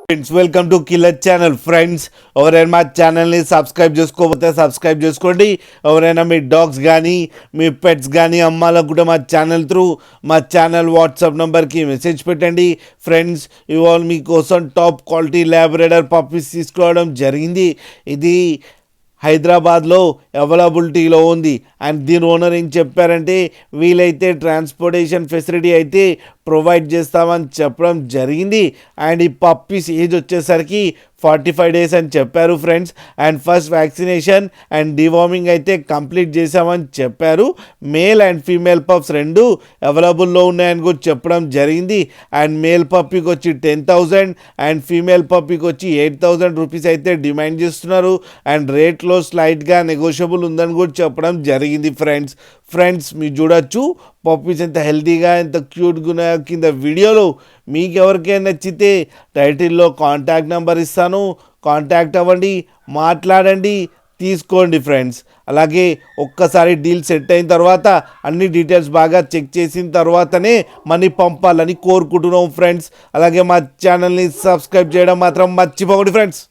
Friends welcome to killer channel. Friends ఎవరైనా మా ఛానల్ని సబ్స్క్రైబ్ చేసుకోకపోతే సబ్స్క్రైబ్ చేసుకోండి. ఎవరైనా మీ డాగ్స్ కానీ మీ పెట్స్ కానీ అమ్మాలకు కూడా మా ఛానల్ త్రూ మా ఛానల్ వాట్సాప్ నెంబర్కి మెసేజ్ పెట్టండి. ఫ్రెండ్స్ ఇవాళ మీకోసం టాప్ క్వాలిటీ లాబ్రాడర్ పప్పీస్ తీసుకోవడం జరిగింది. ఇది హైదరాబాద్లో అవైలబిలిటీలో ఉంది. అండ్ దీని ఓనర్ ఏం చెప్పారంటే వీలైతే ట్రాన్స్పోర్టేషన్ ఫెసిలిటీ అయితే ప్రొవైడ్ చేస్తామని చెప్పడం జరిగింది. అండ్ ఈ పప్పీస్ ఏజ్ వచ్చేసరికి 45 days అని చెప్పారు friends. And first vaccination and deworming అయితే కంప్లీట్ చేసామని చెప్పారు. మేల్ అండ్ ఫీమేల్ పప్స్ రెండు అవైలబుల్లో ఉన్నాయని కూడా చెప్పడం జరిగింది. అండ్ మేల్ పప్పీకి వచ్చి 10,000 అండ్ ఫీమేల్ పప్పీకి వచ్చి 8,000 రూపీస్ అయితే డిమాండ్ చేస్తున్నారు. అండ్ రేట్లో స్లైట్గా నెగోషియబుల్ ఉందని కూడా చెప్పడం జరిగింది ఫ్రెండ్స్ మీరు చూడొచ్చు పప్పీస్ ఎంత హెల్తీగా ఎంత క్యూట్గా ఉన్నాయో కింద వీడియోలో. మీకు ఎవరికైనా నచ్చితే టైటిల్లో కాంటాక్ట్ నెంబర్ ఇస్తాను, కాంటాక్ట్ అవ్వండి, మాట్లాడండి, తీసుకోండి ఫ్రెండ్స్. అలాగే ఒక్కసారి డీల్ సెట్ అయిన తర్వాత అన్ని డీటెయిల్స్ బాగా చెక్ చేసిన తర్వాతనే మనీ పంపాలని కోరుకుంటున్నాం ఫ్రెండ్స్. అలాగే మా ఛానల్ని సబ్స్క్రైబ్ చేయడం మాత్రం మర్చిపోకండి ఫ్రెండ్స్.